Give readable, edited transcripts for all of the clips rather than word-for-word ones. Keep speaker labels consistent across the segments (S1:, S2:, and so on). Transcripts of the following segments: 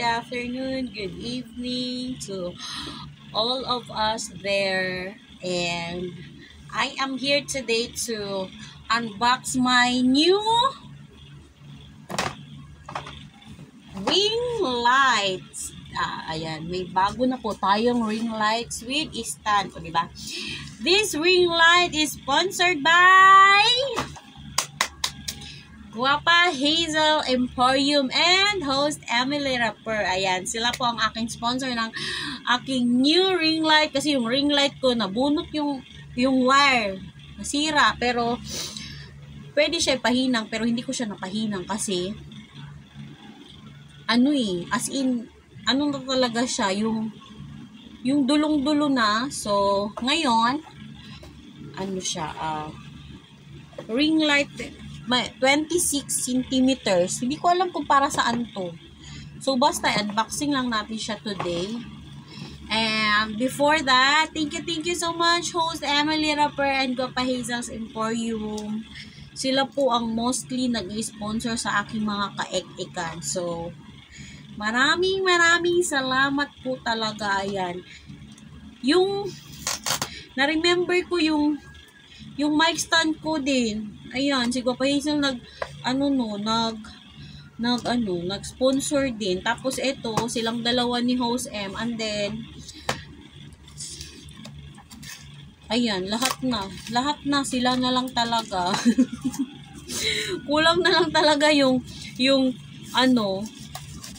S1: good afternoon, good evening to all of us there. And I am here today to unbox my new ring lights. Ayan, may bago na po tayong ring lights with stand. O, diba? This ring light is sponsored by Guapa Hazel Emporium and host Emily Rapper. Ayan, sila po ang aking sponsor ng aking new ring light. Kasi yung ring light ko, nabunot yung wire. Nasira, pero pwede siya pahinang, pero hindi ko siya napahinang kasi as in, na talaga siya, yung dulong-dulo na. So, ngayon, ring light, 26 centimeters. Hindi ko alam kung para saan to. So, basta unboxing lang natin siya today. And before that, thank you so much, host Emily Rapper and Guapa Hazel's Emporium. Sila po ang mostly nag-sponsor sa aking mga kaek-ekan. So, maraming salamat po talaga. Ayan. Na-remember ko yung mic stand ko din. Ayan, si Guapa Hazel nag-sponsor din. Tapos ito, silang dalawa ni Host M. And then, ayan, lahat na, sila na lang talaga. Kulang na lang talaga yung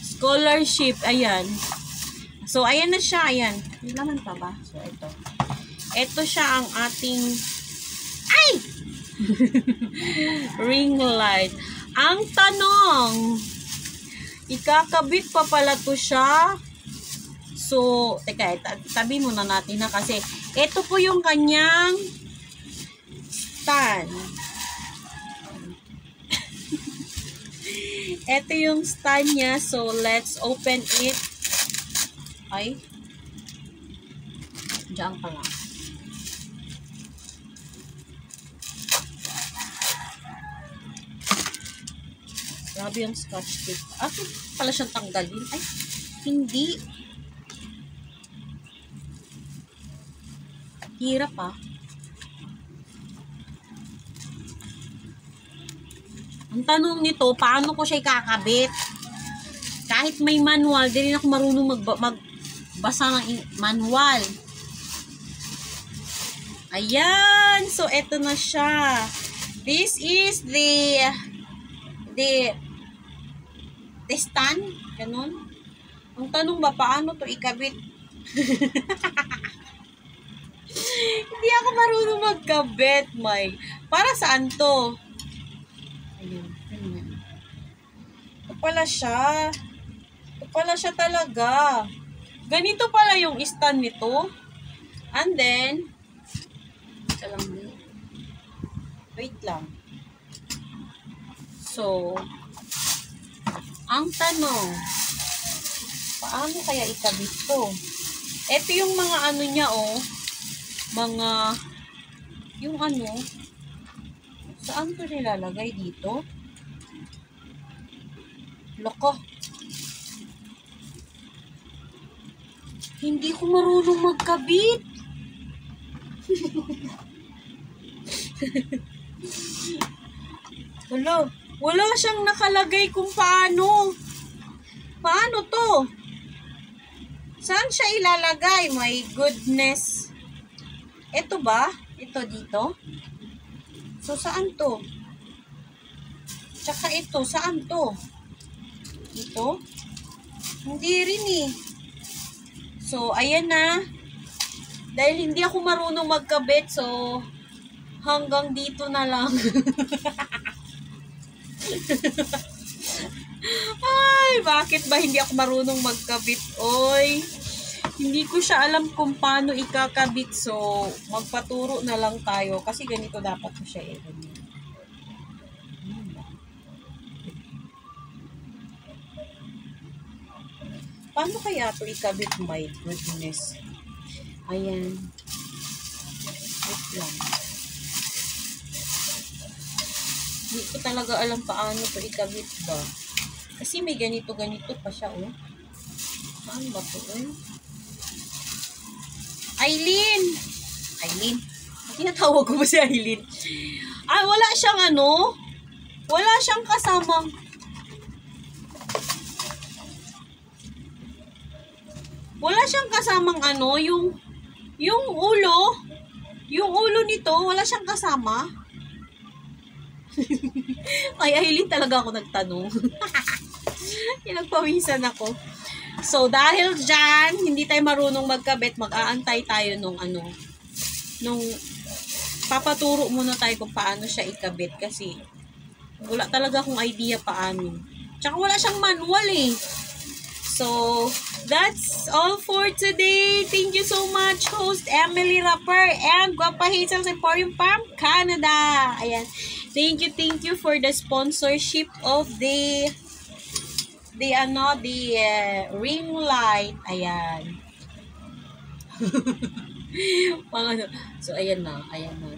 S1: scholarship. Ayan. So, ayan na siya. Ayan. Hindi naman pa ba? So, ito. Ito siya ang ating ring light. Ang tanong, ikakabit pa pala to siya. So, teka, tabi muna natin na kasi ito po yung kanyang stand. Ito yung stand niya. So, let's open it. Ay. Diyan pa lang. Grabe yung scotch tape. Ito pala siyang tanggalin. Ay, hindi. Hirap ah. Ang tanong nito, paano ko siya ikakabit? Kahit may manual, di rin ako marunong magbasa ng manual. Ayan. So, eto na siya. This is the stand. Ganun. Ang tanong ba, paano to ikabit? Hindi ako marunong magkabit, Mike. Para saan to? Ayun. Ito pala siya. Ito pala siya talaga. Ganito pala yung stand nito. And then, wait lang. So, ang tanong, paano kaya ikabit to? Ito yung mga niya, saan to nilalagay dito? Loko. Hindi ko marunong magkabit. Wala siyang nakalagay kung paano. Paano to? Saan siya ilalagay? My goodness. Ito ba? Ito dito? So, saan to? Tsaka ito, saan to? Ito? Hindi rin eh. So, ayan na. Dahil hindi ako marunong magkabit, so, hanggang dito na lang. Ay, bakit ba hindi ako marunong magkabit? Oy, hindi ko siya alam kung paano ikakabit. So, magpaturo na lang tayo. Kasi ganito dapat ko siya Paano kaya ito ikabit? My goodness. Ayan. Wait lang. Hindi ko talaga alam paano ito ikabit ba. Kasi may ganito pa siya, oh. Saan ba to eh? Aileen! Aileen? Tinatawag ko ba si Aileen? Ah, wala siyang ano? Wala siyang kasamang... Wala siyang kasamang ano, yung ulo nito, wala siyang kasama. Ay, Aileen talaga ako nagtanong. Nagpawisan ako. So, dahil dyan, hindi tayo marunong magkabit, mag-aantay tayo nung papaturo muna tayo kung paano siya ikabit kasi wala talaga akong idea paano. Tsaka wala siyang manual eh. So, that's all for today. Thank you so much, host Emily Rapper and Guapa Hazel's Emporium Farm, Canada. Ayan. Thank you for the sponsorship of the ring light. Ayan. So, ayan na.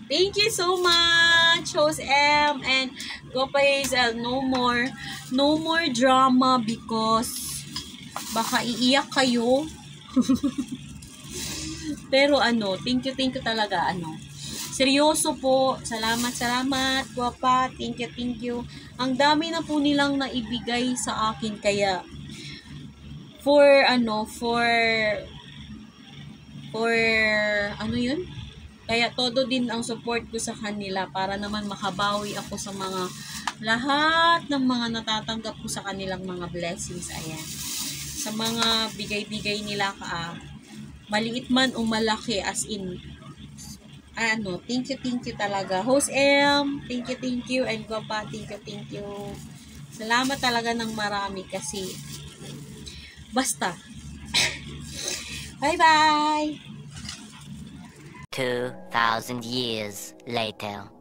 S1: Thank you so much, host M and Guapa Hazel. No more drama because baka iiyak kayo. Pero thank you talaga, seryoso po. Salamat, Guapa. Thank you. Ang dami na po nilang naibigay sa akin, kaya for yun? Kaya todo din ang support ko sa kanila para naman makabawi ako sa lahat ng mga natatanggap ko sa kanilang mga blessings. Ayan. Sa mga bigay-bigay nila maliit man o malaki, as in thank you talaga. Host M, thank you, and Guapa, thank you. Salamat talaga ng marami kasi basta. Bye-bye!
S2: 2,000 years later.